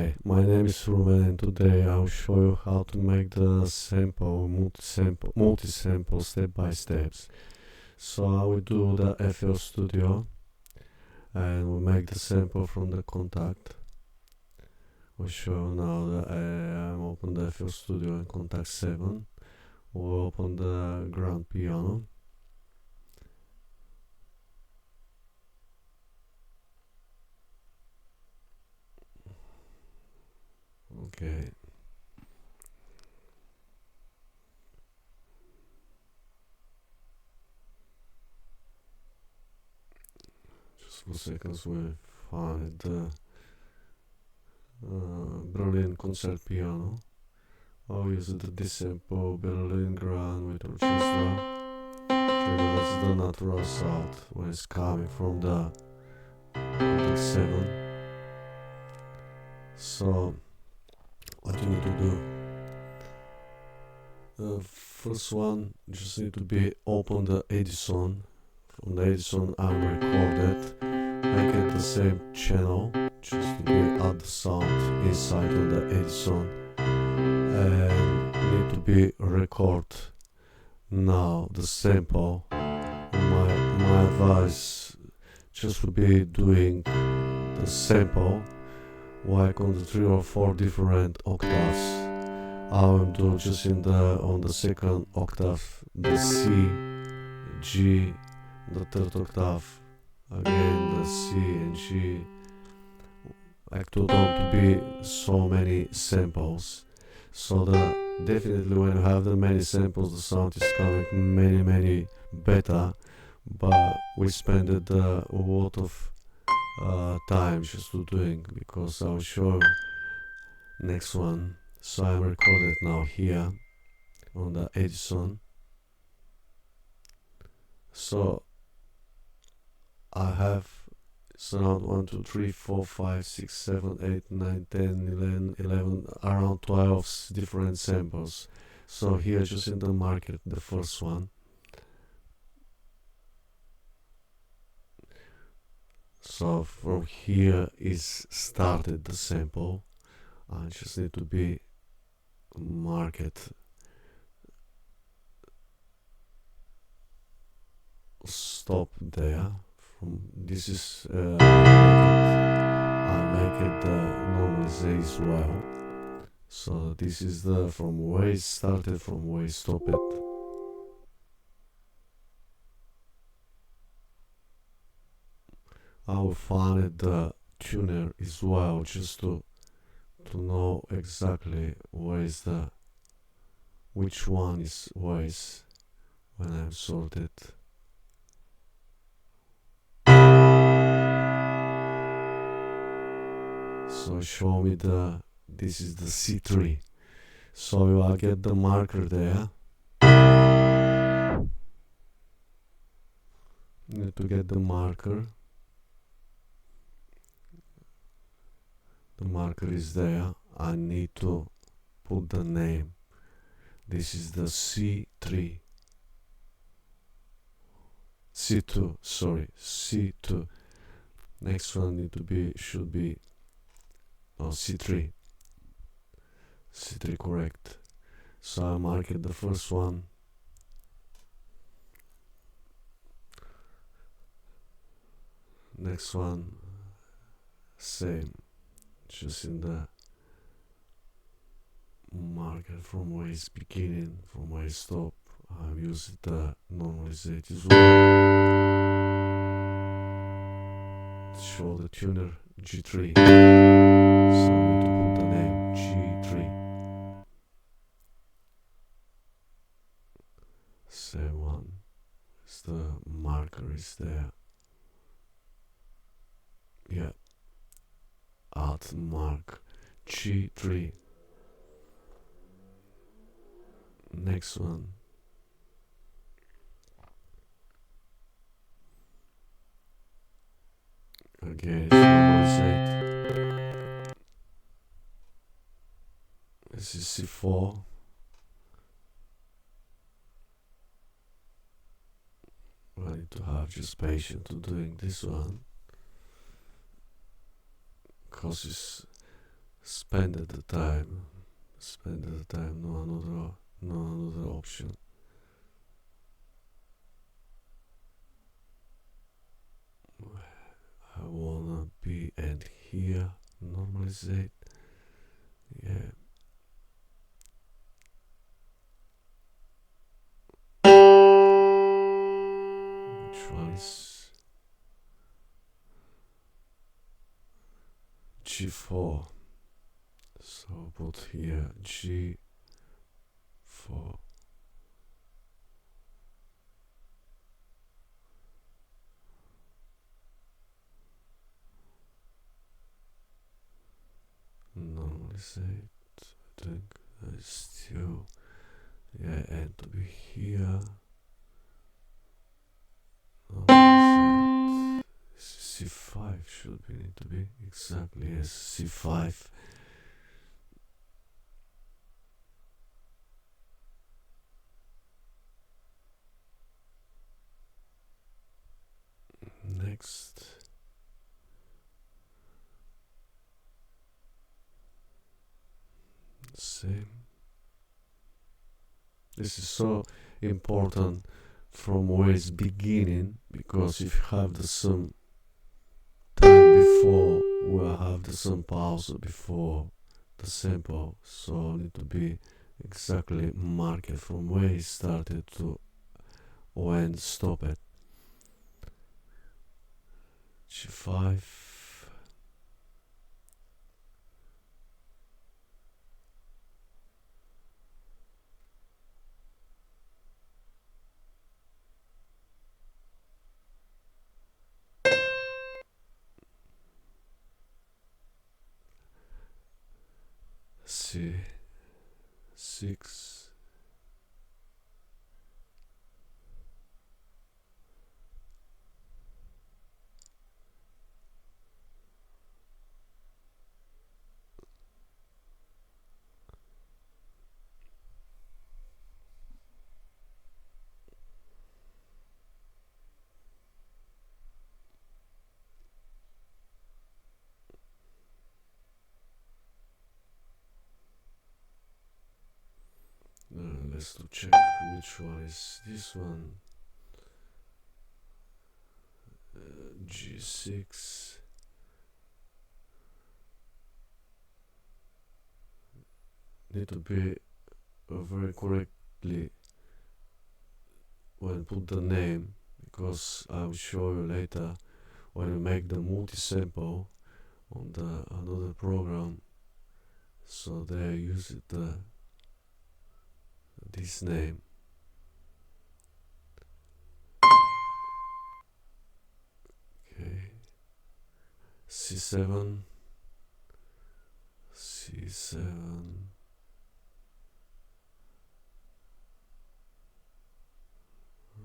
Hi, my name is Rumen and today I'll show you how to make the multisample step by steps. So I will do the FL Studio and we'll make the sample from the contact. We'll show you now that I'm open the FL Studio and contact 7. We'll open the grand piano. Okay. Just for seconds we find the Berlin concert piano. I'll use the dissample Berlin grand with orchestra. Okay, that's the natural sound when it's coming from the contact 7. So what you need to do, the first one just need to be open the Edison. From the Edison I'm recorded, make it the same channel, just to be add the sound inside of the Edison, and need to be record now the sample. My advice just would be doing the sample like on the 3 or 4 different octaves. I will do just on the second octave the C, G, the third octave, again the C and G. Like to don't be so many samples. So definitely when you have the many samples, the sound is coming many better. But we spent a lot of time just to doing, because I'll show you next one. So I'm recorded now here on the Edison. So I have sound 1, 2, 3, 4, 5, 6, 7, 8, 9, 10, 11, around 12 different samples. So here just in the market, the first one. So from here is started the sample. I just need to be market stop there. From this is I make it normally as well. So this is the from where it started, from where it stopped it. I will find the tuner as well, just to know exactly where is which one is where is when I'm sorted. So show me this is the C3. So I'll get the marker there. Need to get the marker. The marker is there. I need to put the name. This is the C3. C2, sorry, C2. Next one should be C3. C3 correct. So I mark it the first one. Next one, same. Just in the marker from where it's beginning, from where it stop. I've used the normalizate as well. Show the tuner G3. So I need to put the name G3. Same one. The marker is there. Yeah. Add mark G3. Next one. Again, normalizate. This is C4. I need to have just patience to doing this one, because it's spend at the time, no another option. I wanna be and here normalize, yeah. Which one is G4? So put here G4. Normalize, I think I still, yeah, and to be here. Normalize, C5 should be need to be exactly as C5. Next, same. This is so important from where it's beginning, because if you have the some time before, we'll have the some pause before the sample, so need to be exactly marked from where it started to when stop it. G5. C6. Let's to check which one is this one. G6. Need to be very correctly when put the name, because I will show you later when you make the multi-sample on the another program, so they use it this name. Okay, C7,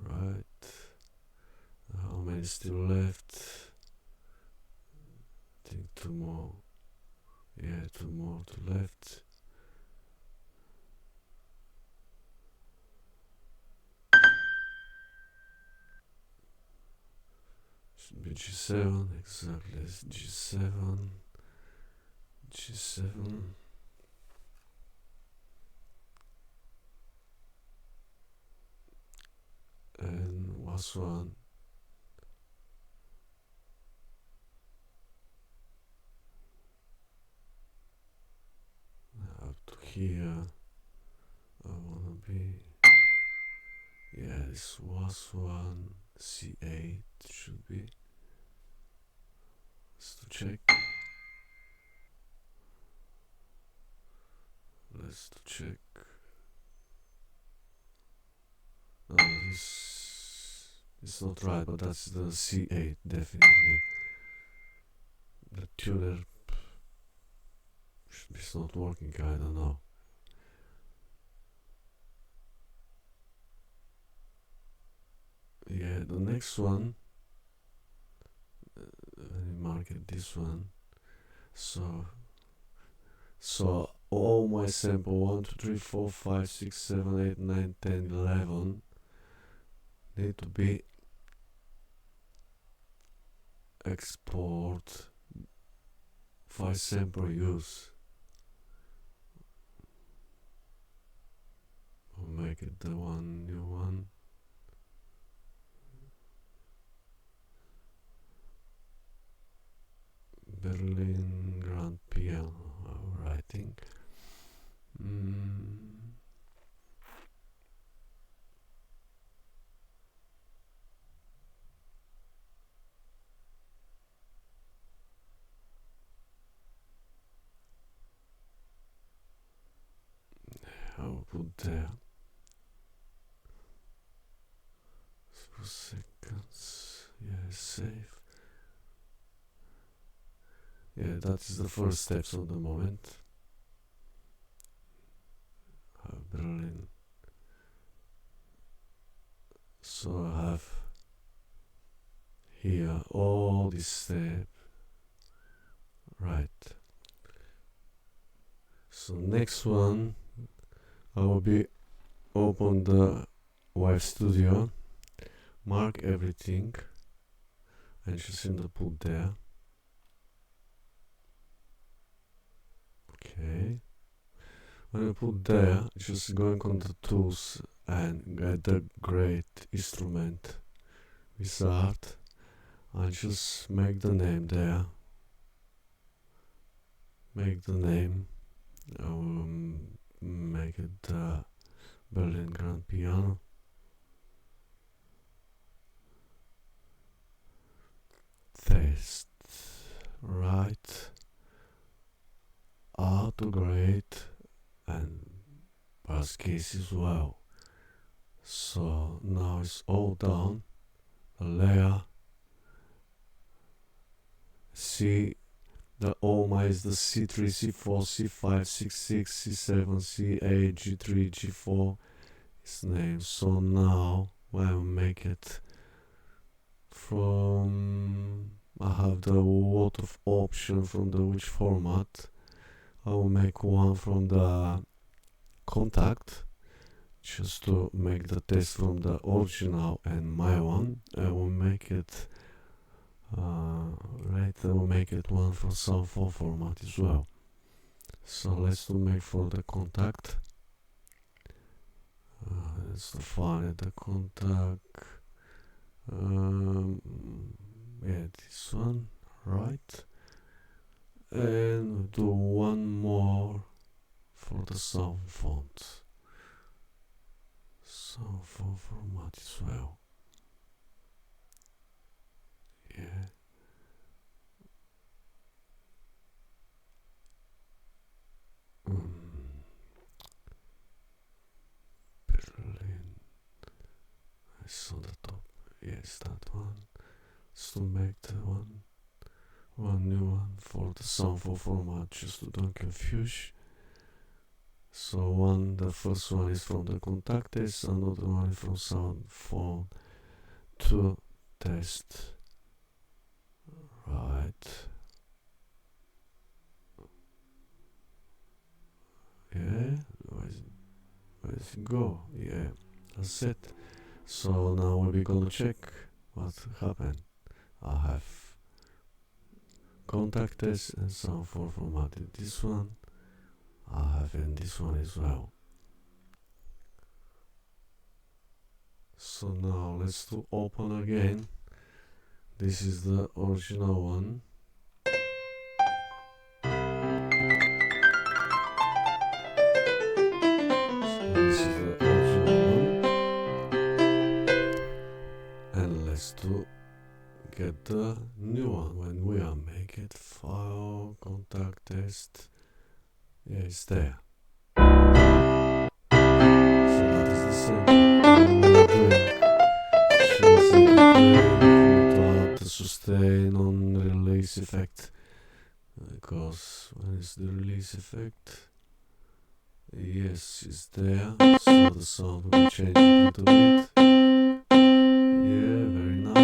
right. How many still left? I think two more. Yeah, two more to left. Should be G7, exactly as G7. And last one. Up to here. I wanna be. Yeah, this was one. C8 should be. Let's to check. Let's to check. No, this is not right, but that's the C8 definitely. The tuner should be not working. I don't know. Yeah, the next one. Let me mark it this one. So all my sample 1, 2, 3, 4, 5, 6, 7, 8, 9, 10, 11 need to be export file sample use. make it the new one. Berlin Grand Piano writing. I'll put there for seconds. Yeah, save. Yeah, that is the first steps of the moment. Berlin. So I have here all this step. Right. So next one, I will be open the Wave Studio, mark everything, and just in the put there. Okay. When I put there, just going on the tools and get the great instrument wizard, and just make the name there. Make the name. I will make it the Berlin Grand Piano. Test. Right. Auto grade and pass case as well. So now it's all done. The layer. See, the OMA is the C3, C4, C5, C6, C7, C8, G3, G4. Its name. So now when I make it from, I have the lot of option from the which format. I will make one from the contact, just to make the test from the original and my one. I will make it right. I will make it one from SoundFont format as well. So let's make for the contact. Let's find the contact. Yeah, this one, right? And do one more for the SoundFont format as well. Yeah. Berlin. It's on the top. Yes, that one. So make the one new one for the SoundFont format, just to don't confuse. So the first one is from the contact test, another one is from SoundFont to test. Right. Yeah, where does it go? Yeah, that's it. So now we're gonna check what happened. I have contact test and SoundFont formatted this one. I have in this one as well. So now let's do open again. This is the original one. So this is the original one. And let's get the new one when we are make it. File, contact test. Yeah, it's there. So that is the same. Without the sustain on release effect, because when is the release effect? Yes, it's there. So the sound will be changed a little bit. Yeah, very enough.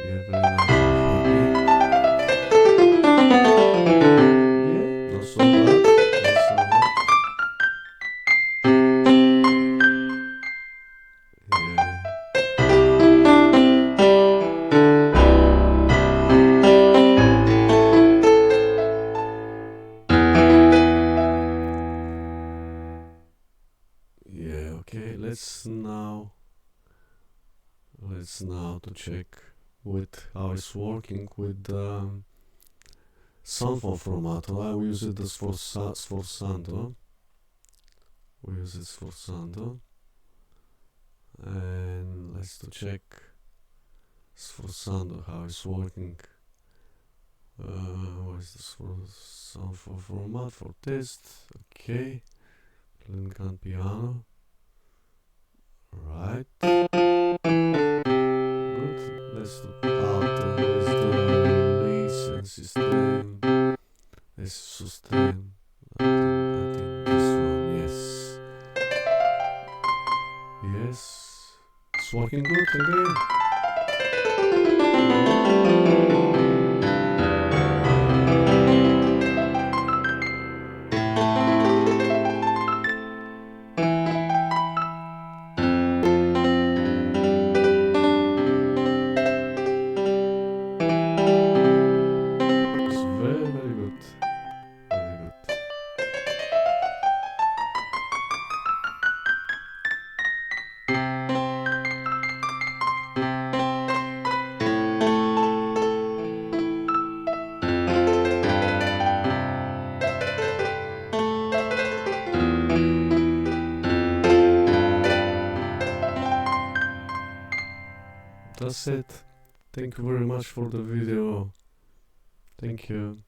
Yeah, very enough. Yeah, not so bad. let's now to check with how it's working with SoundFont format. I will use it as for Sando. We use it for Sando, and let's to check for Sando how it's working. What is this for SoundFont format for test? Okay, playing on piano. Right. Good. Let's look out with the release and system. Let's sustain. I think this one, yes. Yes. It's working good again. It's very, very good. Very good. That's it. Thank you very much for the video. Thank you.